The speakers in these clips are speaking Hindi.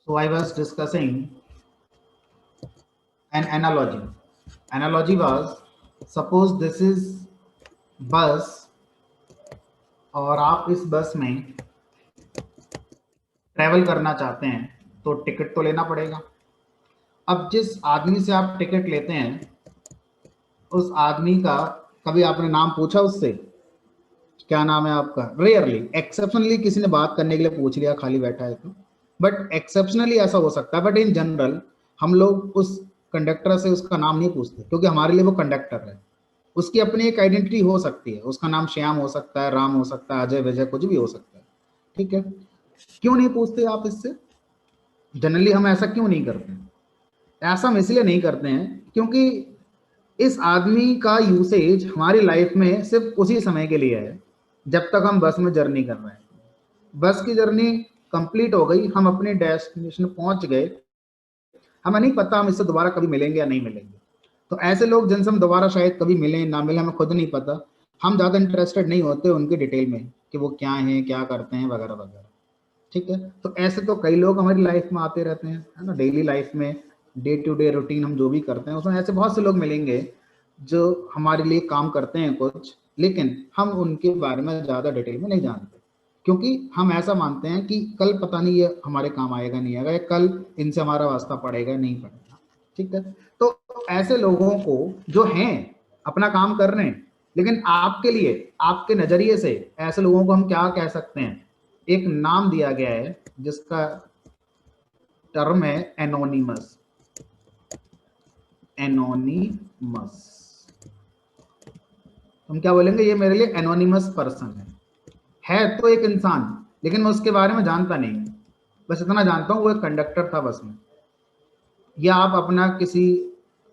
So I was discussing an analogy. Analogy was, suppose this is bus और आप इस बस में ट्रेवल करना चाहते हैं तो टिकट तो लेना पड़ेगा। अब जिस आदमी से आप टिकट लेते हैं उस आदमी का कभी आपने नाम पूछा उससे, क्या नाम है आपका? रेयरली, एक्सेप्शनली किसी ने बात करने के लिए पूछ लिया, खाली बैठा है तो, बट एक्सेप्शनली ऐसा हो सकता है। बट इन जनरल हम लोग उस कंडक्टर से उसका नाम नहीं पूछते, क्योंकि हमारे लिए वो कंडक्टर है। उसकी अपनी एक आइडेंटिटी हो सकती है, उसका नाम श्याम हो सकता है, राम हो सकता है, अजय विजय कुछ भी हो सकता है। ठीक है, क्यों नहीं पूछते आप इससे? जनरली हम ऐसा क्यों नहीं करते हैं? ऐसा हम इसलिए नहीं करते हैं क्योंकि इस आदमी का यूसेज हमारी लाइफ में सिर्फ उसी समय के लिए है जब तक हम बस में जर्नी कर रहे हैं। बस की जर्नी कंप्लीट हो गई, हम अपने डेस्टिनेशन पहुंच गए, हमें नहीं पता हम इससे दोबारा कभी मिलेंगे या नहीं मिलेंगे। तो ऐसे लोग जिनसे हम दोबारा शायद कभी मिलें ना मिले, हमें खुद नहीं पता, हम ज़्यादा इंटरेस्टेड नहीं होते उनके डिटेल में कि वो क्या हैं, क्या करते हैं, वगैरह वगैरह। ठीक है, तो ऐसे तो कई लोग हमारी लाइफ में आते रहते हैं, है ना। डेली लाइफ में, डे टू डे रूटीन हम जो भी करते हैं उसमें ऐसे बहुत से लोग मिलेंगे जो हमारे लिए काम करते हैं कुछ, लेकिन हम उनके बारे में ज़्यादा डिटेल में नहीं जानते, क्योंकि हम ऐसा मानते हैं कि कल पता नहीं ये हमारे काम आएगा नहीं आएगा, या कल इनसे हमारा वास्ता पड़ेगा नहीं पड़ेगा। ठीक है, तो ऐसे लोगों को जो हैं अपना काम कर रहे हैं, लेकिन आपके लिए, आपके नजरिए से ऐसे लोगों को हम क्या कह सकते हैं? एक नाम दिया गया है जिसका टर्म है एनोनिमस। एनोनिमस, हम क्या बोलेंगे? ये मेरे लिए एनोनिमस पर्सन है तो एक इंसान, लेकिन मैं उसके बारे में जानता नहीं, बस इतना जानता हूँ वो एक कंडक्टर था बस में। या आप अपना किसी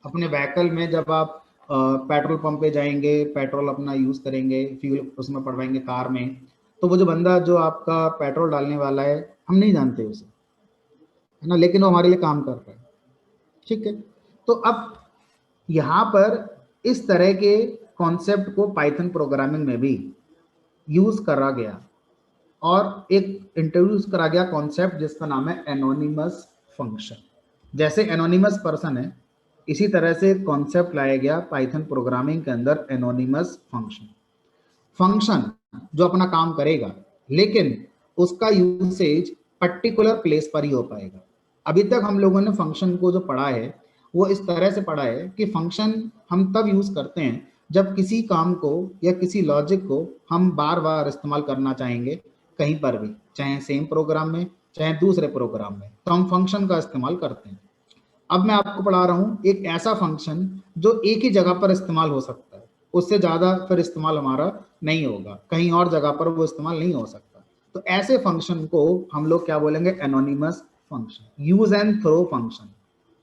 अपने व्हीकल में जब आप पेट्रोल पंप पे जाएंगे, पेट्रोल अपना यूज करेंगे, फ्यूल उसमें पड़वाएंगे कार में, तो वो जो बंदा जो आपका पेट्रोल डालने वाला है, हम नहीं जानते उसे, है ना, लेकिन वो हमारे लिए काम कर रहा है। ठीक है, तो अब यहाँ पर इस तरह के कॉन्सेप्ट को पाइथन प्रोग्रामिंग में भी यूज करा गया, और एक इंट्रोड्यूस करा गया कॉन्सेप्ट जिसका नाम है एनोनिमस फंक्शन। जैसे एनोनिमस पर्सन है, इसी तरह से कॉन्सेप्ट लाया गया पाइथन प्रोग्रामिंग के अंदर, एनोनिमस फंक्शन। फंक्शन जो अपना काम करेगा, लेकिन उसका यूसेज पर्टिकुलर प्लेस पर ही हो पाएगा। अभी तक हम लोगों ने फंक्शन को जो पढ़ा है वो इस तरह से पढ़ा है कि फंक्शन हम तब यूज करते हैं जब किसी काम को या किसी लॉजिक को हम बार बार इस्तेमाल करना चाहेंगे, कहीं पर भी, चाहे सेम प्रोग्राम में चाहे दूसरे प्रोग्राम में, तो हम फंक्शन का इस्तेमाल करते हैं। अब मैं आपको पढ़ा रहा हूं एक ऐसा फंक्शन जो एक ही जगह पर इस्तेमाल हो सकता है, उससे ज्यादा फिर इस्तेमाल हमारा नहीं होगा, कहीं और जगह पर वो इस्तेमाल नहीं हो सकता। तो ऐसे फंक्शन को हम लोग क्या बोलेंगे? Anonymous function, use and throw function.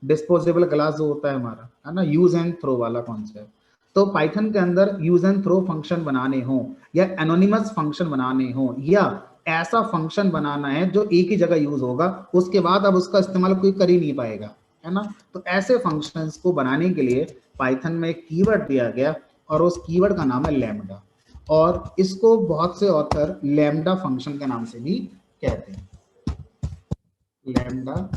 Disposable glass जो होता है हमारा, है ना, यूज एंड थ्रो वाला कॉन्सेप्ट। तो पाइथन के अंदर यूज एंड थ्रो फंक्शन बनाने हो, या एनोनिमस फंक्शन बनाने हो, या ऐसा फंक्शन बनाना है जो एक ही जगह यूज होगा, उसके बाद अब उसका इस्तेमाल कोई कर ही नहीं पाएगा, है ना। तो ऐसे फंक्शंस को बनाने के लिए पाइथन में एक कीवर्ड दिया गया, और उस कीवर्ड का नाम है लैम्डा, और इसको बहुत से ऑथर लैम्डा फंक्शन के नाम से भी कहते हैं। लैम्डा,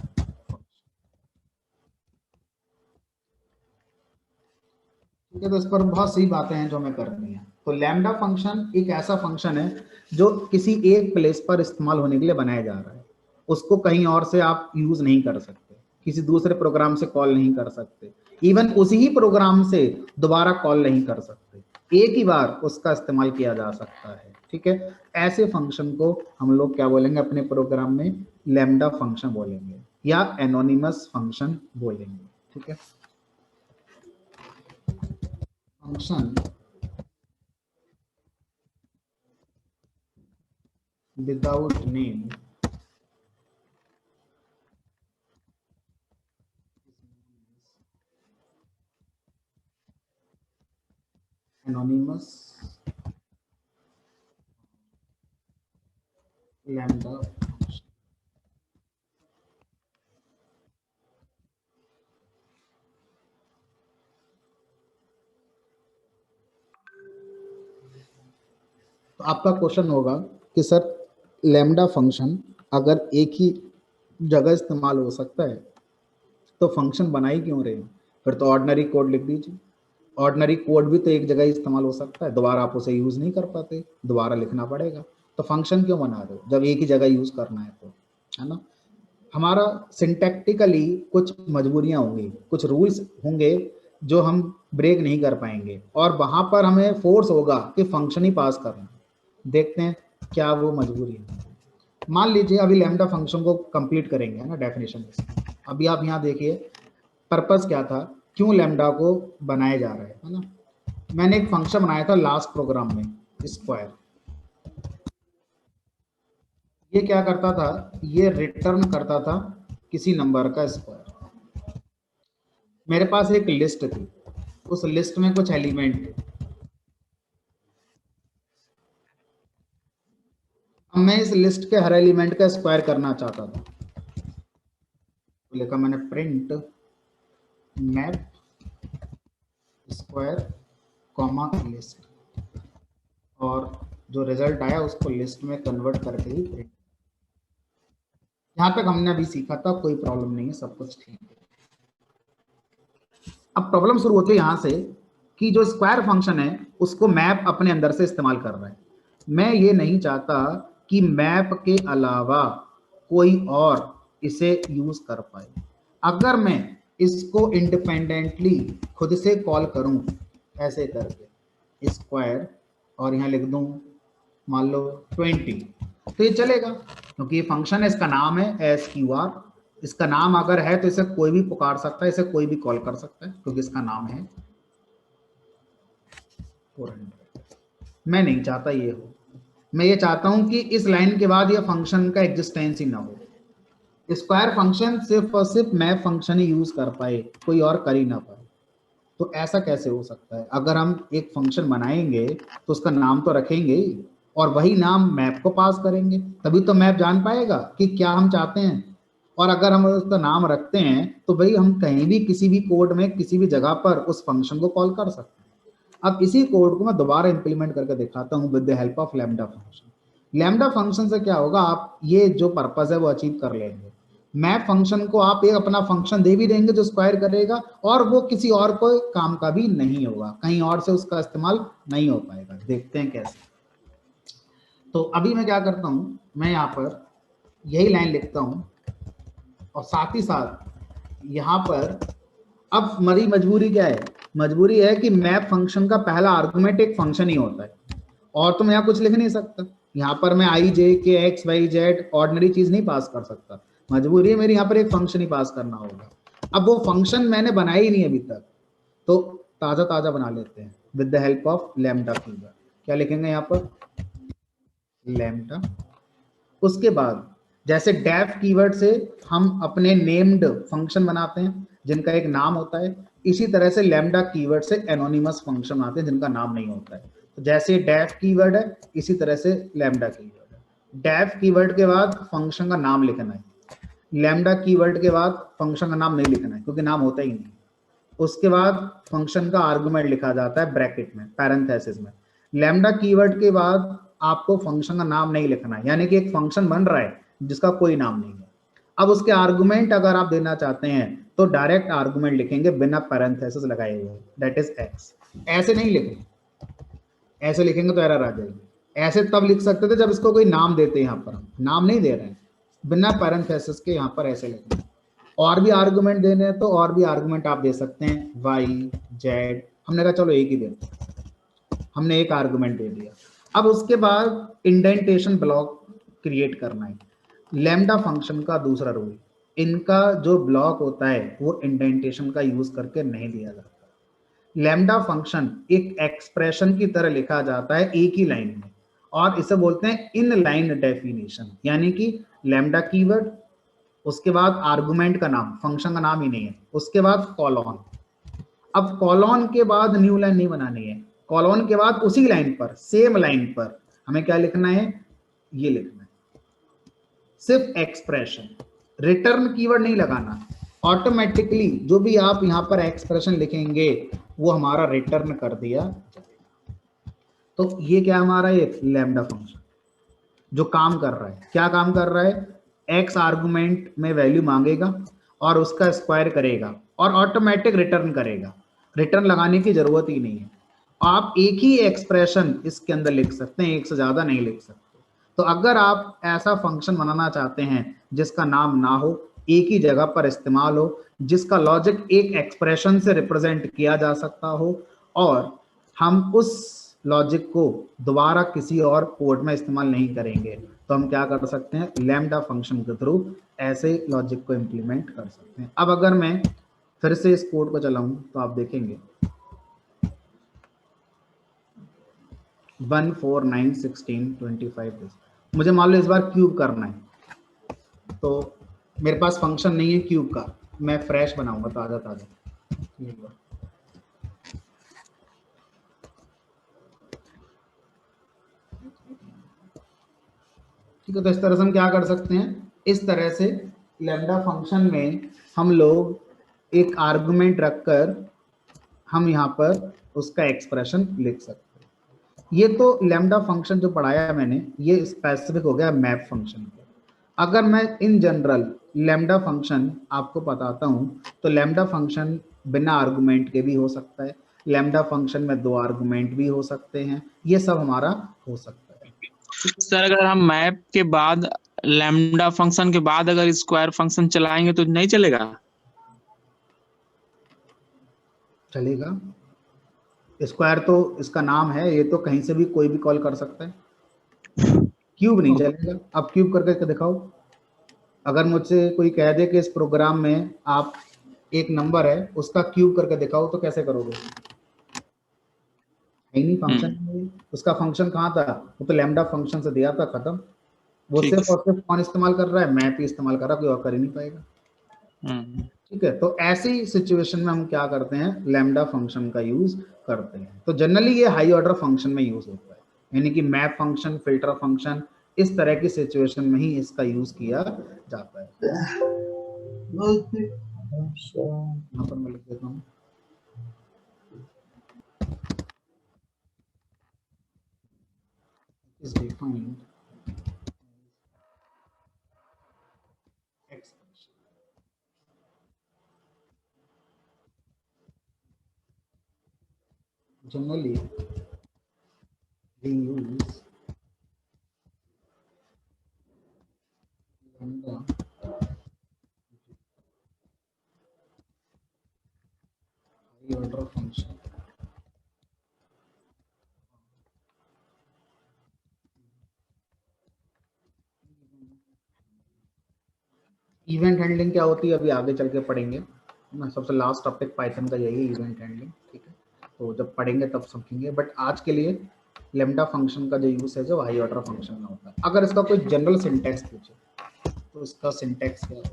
ठीक है, तो इस पर बहुत सी बातें हैं जो हमें करनी है। तो लैम्डा फंक्शन एक ऐसा फंक्शन है जो किसी एक प्लेस पर इस्तेमाल होने के लिए बनाया जा रहा है, उसको कहीं और से आप यूज नहीं कर सकते, किसी दूसरे प्रोग्राम से कॉल नहीं कर सकते, इवन उसी ही प्रोग्राम से दोबारा कॉल नहीं कर सकते, एक ही बार उसका इस्तेमाल किया जा सकता है। ठीक है, ऐसे फंक्शन को हम लोग क्या बोलेंगे अपने प्रोग्राम में? लैम्डा फंक्शन बोलेंगे, या एनोनिमस फंक्शन बोलेंगे। ठीक है, function without name anonymous lambda function। तो आपका क्वेश्चन होगा कि सर लैम्डा फंक्शन अगर एक ही जगह इस्तेमाल हो सकता है, तो फंक्शन बना ही क्यों रहे हैं? फिर तो ऑर्डिनरी कोड लिख दीजिए। ऑर्डिनरी कोड भी तो एक जगह ही इस्तेमाल हो सकता है, दोबारा आप उसे यूज नहीं कर पाते, दोबारा लिखना पड़ेगा। तो फंक्शन क्यों बना रहे हो जब एक ही जगह यूज करना है तो, है ना? हमारा सिंटैक्टिकली कुछ मजबूरियां होंगी, कुछ रूल्स होंगे जो हम ब्रेक नहीं कर पाएंगे, और वहां पर हमें फोर्स होगा कि फंक्शन ही पास करना। देखते हैं क्या वो मजबूरी है। मान लीजिए अभी लैम्डा फंक्शन को कंप्लीट करेंगे, है ना, डेफिनेशन में। अभी आप यहाँ देखिए पर्पस क्या था, क्यों लैम्डा को बनाया जा रहा है ना? मैंने एक फंक्शन बनाया था लास्ट प्रोग्राम में, स्क्वायर। ये क्या करता था, ये रिटर्न करता था किसी नंबर का स्क्वायर। मेरे पास एक लिस्ट थी, उस लिस्ट में कुछ एलिमेंट थे। अब मैं इस लिस्ट के हर एलिमेंट का स्क्वायर करना चाहता था, तो लिखा मैंने print map square comma list, और जो रिजल्ट आया उसको लिस्ट में कन्वर्ट करके ही प्रिंट। यहाँ तक हमने अभी सीखा था, कोई प्रॉब्लम नहीं है, सब कुछ ठीक है। अब प्रॉब्लम शुरू होती है यहाँ से कि जो स्क्वायर फंक्शन है उसको मैप अपने अंदर से इस्तेमाल कर रहा है। मैं ये नहीं चाहता कि मैप के अलावा कोई और इसे यूज कर पाए। अगर मैं इसको इंडिपेंडेंटली खुद से कॉल करूं ऐसे करके स्क्वायर, और यहाँ लिख दूं मान लो 20, तो ये चलेगा क्योंकि ये फंक्शन है, इसका नाम है SQR। इसका नाम अगर है तो इसे कोई भी पुकार सकता है, इसे कोई भी कॉल कर सकता है क्योंकि इसका नाम है 400। मैं नहीं चाहता ये हो, मैं ये चाहता हूं कि इस लाइन के बाद ये फंक्शन का एग्जिस्टेंस ही ना हो। स्क्वायर फंक्शन सिर्फ और सिर्फ मैप फंक्शन ही यूज कर पाए, कोई और कर ही ना पाए। तो ऐसा कैसे हो सकता है? अगर हम एक फंक्शन बनाएंगे तो उसका नाम तो रखेंगे ही, और वही नाम मैप को पास करेंगे, तभी तो मैप जान पाएगा कि क्या हम चाहते हैं। और अगर हम उसका नाम रखते हैं तो भाई हम कहीं भी किसी भी कोड में किसी भी जगह पर उस फंक्शन को कॉल कर सकते हैं। अब इसी कोड को मैं दोबारा इंप्लीमेंट करके दिखाता हूँ with the help of lambda function. Lambda function से क्या होगा, आप ये जो पर्पस है वो अचीव कर लेंगे। मैप फंक्शन को आप एक अपना फंक्शन दे भी देंगे जो स्क्वायर करेगा, और वो किसी और को काम का भी नहीं होगा, कहीं और से उसका इस्तेमाल नहीं हो पाएगा। देखते हैं कैसे। तो अभी मैं क्या करता हूं, मैं यहाँ पर यही लाइन लिखता हूं, और साथ ही साथ यहाँ पर अब मरी मजबूरी क्या है? मजबूरी है कि मैप फंक्शन का पहला आर्गुमेंट एक फंक्शन ही होता है, और तो मैं यहाँ कुछ लिख नहीं सकता। यहाँ पर मैं आई जे के एक्स वाई जेड ऑर्डिनरी चीज नहीं पास कर सकता। मजबूरी है मेरी यहाँ पर एक फंक्शन ही पास करना होगा। अब वो फंक्शन मैंने बनाया ही नहीं अभी तक, तो ताजा ताजा बना लेते हैं with the help of lambda keyword. क्या लिखेंगे यहाँ पर? लैम्डा। उसके बाद जैसे डेफ कीवर्ड से हम अपने नेम्ड फंक्शन बनाते हैं जिनका एक नाम होता है, इसी तरह से लैम्डा कीवर्ड से एनोनिमस फंक्शन आते हैं जिनका नाम नहीं होता है। तो जैसे डेफ कीवर्ड है, इसी तरह से लैम्डा कीवर्ड है। डेफ कीवर्ड के बाद फंक्शन का नाम लिखना है, लैम्डा कीवर्ड के बाद फंक्शन का नाम नहीं लिखना है क्योंकि नाम होता ही नहीं। उसके बाद फंक्शन का आर्गुमेंट लिखा जाता है ब्रैकेट में, पैरेंथेसिस में। लैम्डा कीवर्ड के बाद आपको फंक्शन का नाम नहीं लिखना है, यानी कि एक फंक्शन बन रहा है जिसका कोई नाम नहीं है। अब उसके आर्गुमेंट अगर आप देना चाहते हैं तो डायरेक्ट आर्गुमेंट लिखेंगे बिना पैरेंथेसिस लगाए हुए, दैट इज एक्स। ऐसे नहीं लिखेंगे, ऐसे लिखेंगे तो एरर आ जाएगी। ऐसे तब लिख सकते थे जब इसको कोई नाम देते हैं, यहाँ पर हम नाम नहीं दे रहे हैं, बिना पैरेंथेसिस के यहाँ पर ऐसे लिखेंगे। और भी आर्गुमेंट देने हैं तो और भी आर्गुमेंट आप दे सकते हैं, वाई जेड। हमने कहा चलो एक ही देते हैं, हमने एक आर्गुमेंट दे दिया। अब उसके बाद इंडेंटेशन ब्लॉक क्रिएट करना है। लैम्डा फंक्शन का दूसरा रूल, इनका जो ब्लॉक होता है वो इंडेंटेशन का यूज करके नहीं दिया जाता। लैम्डा फंक्शन एक एक्सप्रेशन की तरह लिखा जाता है एक ही लाइन में, और इसे बोलते हैं इन लाइन डेफिनेशन, यानी कि लैम्डा कीवर्ड, उसके बाद आर्गुमेंट का नाम, फंक्शन का नाम ही नहीं है, उसके बाद कॉलॉन। अब कॉलॉन के बाद न्यू लाइन नहीं बनानी है, कॉलॉन के बाद उसी लाइन पर, सेम लाइन पर हमें क्या लिखना है? ये लिखना है सिर्फ एक्सप्रेशन, रिटर्न कीवर्ड नहीं लगाना। ऑटोमेटिकली जो भी आप यहां पर एक्सप्रेशन लिखेंगे वो हमारा रिटर्न कर दिया जाएगा। तो ये क्या हमारा ये लैम्डा फंक्शन जो काम कर रहा है, क्या काम कर रहा है? x आर्गुमेंट में वैल्यू मांगेगा और उसका स्क्वायर करेगा और ऑटोमेटिक रिटर्न करेगा, रिटर्न लगाने की जरूरत ही नहीं है। आप एक ही एक्सप्रेशन इसके अंदर लिख सकते हैं, एक से ज्यादा नहीं लिख सकते। तो अगर आप ऐसा फंक्शन बनाना चाहते हैं जिसका नाम ना हो, एक ही जगह पर इस्तेमाल हो, जिसका लॉजिक एक एक्सप्रेशन से रिप्रेजेंट किया जा सकता हो और हम उस लॉजिक को दोबारा किसी और कोड में इस्तेमाल नहीं करेंगे, तो हम क्या कर सकते हैं, लैम्डा फंक्शन के थ्रू ऐसे लॉजिक को इंप्लीमेंट कर सकते हैं। अब अगर मैं फिर से इस कोड को चलाऊं तो आप देखेंगे 1 4 9 16 25। मुझे मान लो इस बार क्यूब करना है, तो मेरे पास फंक्शन नहीं है क्यूब का, मैं फ्रेश बनाऊंगा ताजा ताजा। ठीक है, तो इस तरह से हम क्या कर सकते हैं, इस तरह से लैम्डा फंक्शन में हम लोग एक आर्गुमेंट रखकर हम यहाँ पर उसका एक्सप्रेशन लिख सकते हैं। ये तो लैम्डा फंक्शन जो पढ़ाया मैंने, ये स्पेसिफिक हो गया मैप फंक्शन को। अगर मैं इन जनरल लैम्डा फंक्शन आपको बताता हूँ, तो लैम्डा फंक्शन बिना आर्गुमेंट के भी हो सकता है, लैम्डा फंक्शन में 2 आर्गुमेंट भी हो सकते हैं, ये सब हमारा हो सकता है। सर अगर हम मैप के बाद लैम्डा फंक्शन के बाद अगर स्क्वायर फंक्शन चलाएंगे तो नहीं चलेगा? चलेगा, स्क्वायर तो इसका नाम है, ये तो कहीं से भी कोई भी कॉल कर सकता है। क्यूब नहीं चलेगा। अब क्यूब करके दिखाओ। अगर मुझसे कोई कह दे कि इस प्रोग्राम में आप एक नंबर है उसका क्यूब करके दिखाओ, तो कैसे करोगे? है नहीं फंक्शन में, उसका फंक्शन कहाँ था, वो तो लैम्डा फंक्शन से दिया था, खत्म। वो ठीक सिर्फ और सिर्फ कौन इस्तेमाल कर रहा है, मैप ही इस्तेमाल कर रहा है, कोई और कर ही नहीं पाएगा। ठीक है, तो ऐसी सिचुएशन में हम क्या करते हैं, लैम्डा फंक्शन का यूज करते हैं। तो जनरली ये हाई ऑर्डर फंक्शन में यूज होता है, यानी कि मैप फंक्शन, फिल्टर फंक्शन, इस तरह की सिचुएशन में ही इसका यूज किया जाता है। यहाँ पर मैं लिख देता हूँ, is defined expression. Generally, we use lambda high order function event handling क्या होती है अभी आगे चल के पढ़ेंगे। मैं सबसे लास्ट टॉपिक पाइथन का यही है, इवेंट हैंडलिंग। ठीक है, तो जब पढ़ेंगे तब समझेंगे, बट आज के लिए लैम्डा फंक्शन का जो यूज है जो हाई ऑर्डर फंक्शन में होता है। अगर इसका कोई जनरल सिंटैक्स पूछे तो इसका सिंटैक्स क्या है?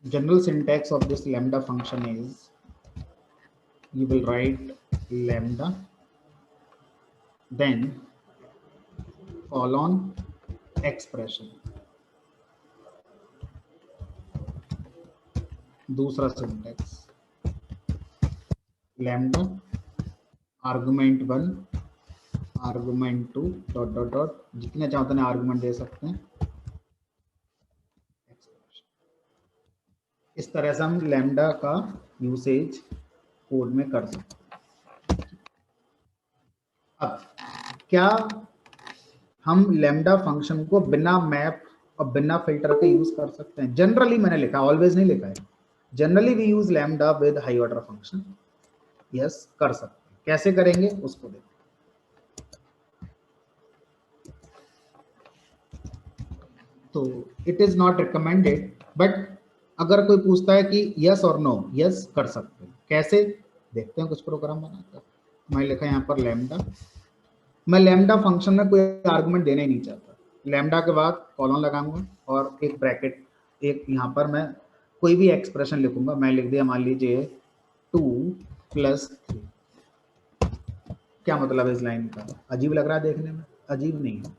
General syntax of this lambda function is, you will write lambda then colon expression। दूसरा syntax, lambda argument 1 argument 2 dot dot dot, जितने चाहो उतने आर्गुमेंट दे सकते हैं। इस तरह से हम लैम्डा का यूसेज कोड में कर सकते हैं। अब क्या हम लैम्डा फंक्शन को बिना मैप और बिना फिल्टर के यूज कर सकते हैं? जनरली मैंने लिखा, ऑलवेज नहीं लिखा है। Generally we use lambda with high order function. Yes, कर सकते हैं। कैसे करेंगे उसको देखो। तो it is not recommended, but अगर कोई पूछता है कि यस और नो, यस कर सकते हैं। कैसे देखते हैं कुछ प्रोग्राम बनाकर। मैं लिखा यहाँ पर लैम्डा, मैं लैम्डा फंक्शन में कोई आर्गुमेंट देना ही नहीं चाहता। लैम्डा के बाद कॉलन लगाऊंगा और एक ब्रैकेट, एक यहाँ पर मैं कोई भी एक्सप्रेशन लिखूंगा। मैं लिख दिया मान लीजिए 2 + 3। क्या मतलब है इस लाइन का? अजीब लग रहा है देखने में? अजीब नहीं है।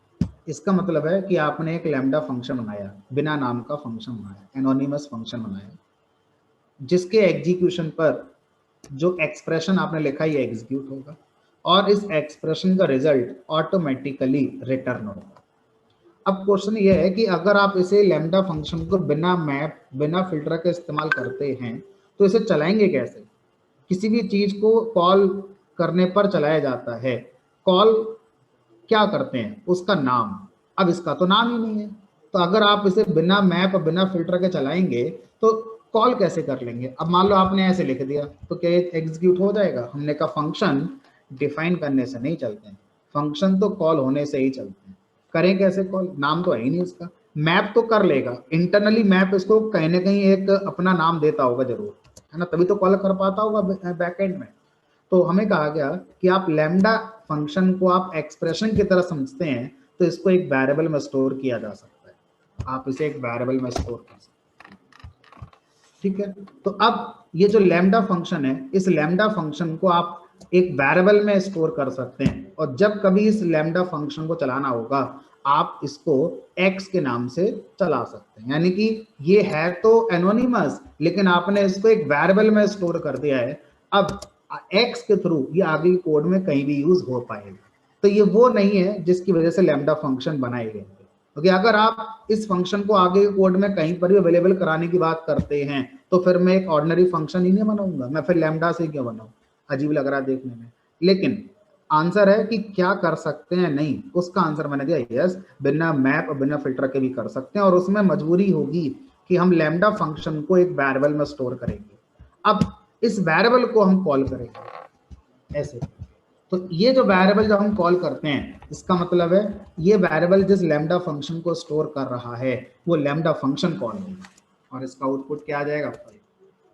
इसका मतलब है कि आपने एक लैम्डा फंक्शन बनाया, बिना नाम का फंक्शन बनाया, एनोनिमस फंक्शन बनाया, जिसके एग्जीक्यूशन पर जो एक्सप्रेशन आपने लिखा ये एग्जीक्यूट होगा। और इस एक्सप्रेशन का रिजल्ट ऑटोमेटिकली रिटर्न होगा। अब क्वेश्चन ये है कि अगर आप इसे लैम्डा फंक्शन को बिना मैप बिना फिल्टर के इस्तेमाल करते हैं तो इसे चलाएंगे कैसे? किसी भी चीज को कॉल करने पर चलाया जाता है, कॉल क्या करते हैं, उसका नाम। अब इसका तो नाम ही नहीं है, तो अगर आप इसे बिना मैप बिना फिल्टर के चलाएंगे तो कॉल कैसे कर लेंगे? अब मान लो आपने ऐसे लिख दिया तो क्या ये एग्जीक्यूट हो जाएगा? हमने कहा फंक्शन डिफाइन करने से नहीं चलते हैं, फंक्शन तो कॉल होने से ही चलते हैं। करें कैसे कॉल? नाम तो है ही नहीं उसका। मैप तो कर लेगा इंटरनली, मैप इसको कहीं ना कहीं एक अपना नाम देता होगा जरूर, है ना, तभी तो कॉल कर पाता होगा बैकएंड में। तो हमें कहा गया कि आप लैम्डा फंक्शन को आप एक्सप्रेशन की तरह समझते हैं तो इसको एक वेरिएबल में स्टोर किया जा सकता है, आप इसे एक वेरिएबल में स्टोर कर सकते हैं। ठीक है, तो अब ये जो लैम्डा फंक्शन है, इस लैम्डा फंक्शन को आप एक वेरिएबल में स्टोर कर सकते हैं, और जब कभी इस लैम्डा फंक्शन को चलाना होगा आप इसको x के नाम से चला सकते हैं। यानी कि ये है तो एनोनिमस, लेकिन आपने इसको एक वेरिएबल में स्टोर कर दिया है। अब x के थ्रू ये आगे कोड में कहीं भी यूज हो पाएगा। तो ये वो नहीं है जिसकी वजह से लैम्डा फंक्शन बनाए गए, क्योंकि अगर आप इस फंक्शन को आगे कोड में कहीं पर भी अवेलेबल कराने की बात करते हैं तो फिर मैं एक ऑर्डिनरी फंक्शन ही नहीं बनाऊंगा, मैं फिर लैम्डा से क्यों बनाऊं, अजीब लग रहा है देखने में। लेकिन आंसर है कि क्या कर सकते हैं, नहीं, उसका आंसर मैंने दिया यस, बिना मैप बिना फिल्टर के भी कर सकते हैं, और उसमें मजबूरी होगी कि हम लैम्डा फंक्शन को एक वेरिएबल में स्टोर करेंगे। अब इस वेरिएबल को हम कॉल करेंगे ऐसे। तो ये जो वेरिएबल जब हम कॉल करते हैं इसका मतलब है ये वेरिएबल जिस लैम्डा फंक्शन को स्टोर कर रहा है वो लैम्डा फंक्शन कॉल होगा, और इसका आउटपुट क्या आ जाएगा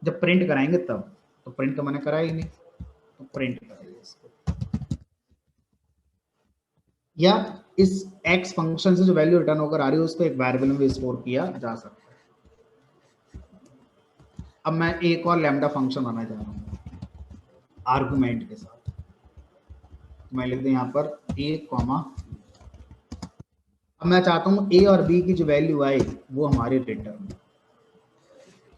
जब प्रिंट कराएंगे तब। तो प्रिंट तो मैंने करा ही नहीं, तो प्रिंट कराइए इसको, या इस x फंक्शन से जो वैल्यू रिटर्न होकर आ रही है उसको एक वेरिएबल में भी स्टोर किया जा सकता है। अब मैं एक और लैम्डा फंक्शन बनाना चाह रहा हूँ आर्गुमेंट के साथ, मैं लिख दूं यहाँ पर a कॉमा, अब मैं चाहता हूँ a और b की जो वैल्यू आए वो हमारी रिटर्न।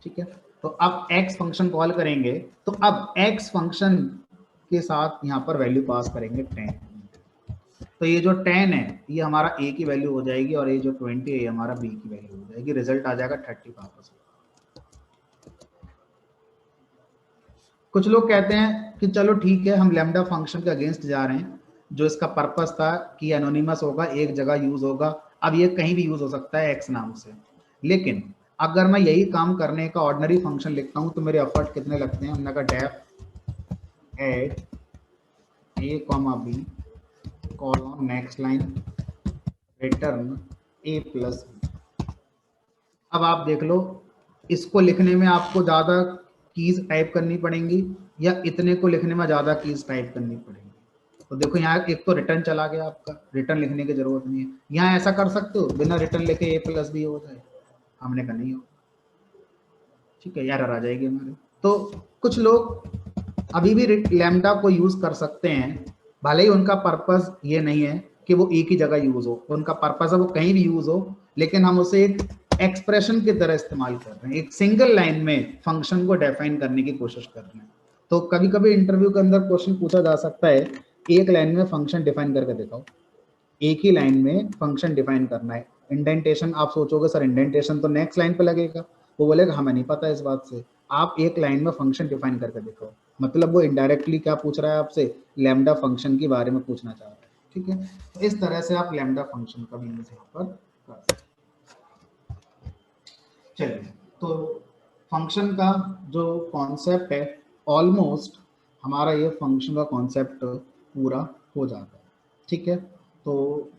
ठीक है, तो अब x फंक्शन कॉल करेंगे, तो अब x फंक्शन के साथ यहाँ पर वैल्यू पास करेंगे 10। तो ये जो 10 है ये हमारा a की वैल्यू हो जाएगी, और ये जो 20 है ये हमारा b की वैल्यू हो जाएगी, रिजल्ट आ जाएगा 30 वापस। कुछ लोग कहते हैं कि चलो ठीक है हम लैम्डा फंक्शन के अगेंस्ट जा रहे हैं, जो इसका पर्पस था कि एनोनिमस होगा, एक जगह यूज होगा, अब ये कहीं भी यूज हो सकता है x नाम से। लेकिन अगर मैं यही काम करने का ऑर्डिनरी फंक्शन लिखता हूं तो मेरे एफर्ट कितने लगते हैं? हमने कहा def add a comma b colon next line return a plus b। अब आप देख लो इसको लिखने में आपको ज्यादा कीज टाइप करनी पड़ेंगी या इतने को लिखने में ज्यादा कीज टाइप करनी पड़ेंगी? तो देखो यहाँ एक तो रिटर्न चला गया, आपका रिटर्न लिखने की जरूरत नहीं है। यहाँ ऐसा कर सकते हो बिना रिटर्न लिखे a प्लस बी हो जाए, हमने कहा नहीं हो, ठीक है, एरर आ जाएगी हमारे। तो कुछ लोग अभी भी लैम्डा को यूज कर सकते हैं, भले ही उनका पर्पस ये नहीं है कि वो एक ही जगह यूज हो, उनका पर्पस है वो कहीं भी यूज हो, लेकिन हम उसे एक एक्सप्रेशन की तरह इस्तेमाल कर रहे हैं, एक सिंगल लाइन में फंक्शन को डिफाइन करने की कोशिश कर रहे हैं। तो कभी कभी इंटरव्यू के अंदर क्वेश्चन पूछा जा सकता है एक लाइन में फंक्शन डिफाइन करके दिखाओ, एक ही लाइन में फंक्शन डिफाइन करना है, इंडेंटेशन आप सोचोगे सर इंडेंटेशन तो नेक्स्ट लाइन पे लगेगा, वो बोलेगा हमें नहीं पता इस बात से, आप एक लाइन में फंक्शन डिफाइन करके दिखाओ। मतलब वो इनडायरेक्टली क्या पूछ रहा है आपसे, लैम्डा फंक्शन के बारे में पूछना चाह रहा है। ठीक है, तो इस तरह से आप लैम्डा फंक्शन का भी यूज यहाँ पर कर सकते हैं। चलिए, तो फंक्शन का जो कॉन्सेप्ट है ऑलमोस्ट हमारा ये फंक्शन का कॉन्सेप्ट पूरा हो जाता है। ठीक है, तो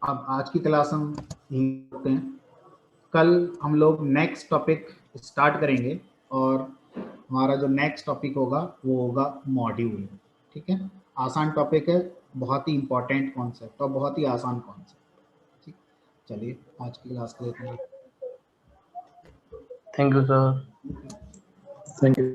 अब आज की क्लास हम यहीं करते हैं, कल हम लोग नेक्स्ट टॉपिक स्टार्ट करेंगे, और हमारा जो नेक्स्ट टॉपिक होगा वो होगा मॉड्यूल। ठीक है, आसान टॉपिक है, बहुत ही इंपॉर्टेंट कॉन्सेप्ट और बहुत ही आसान कॉन्सेप्ट। ठीक, चलिए आज की क्लास के लिए thank you sir. Thank you.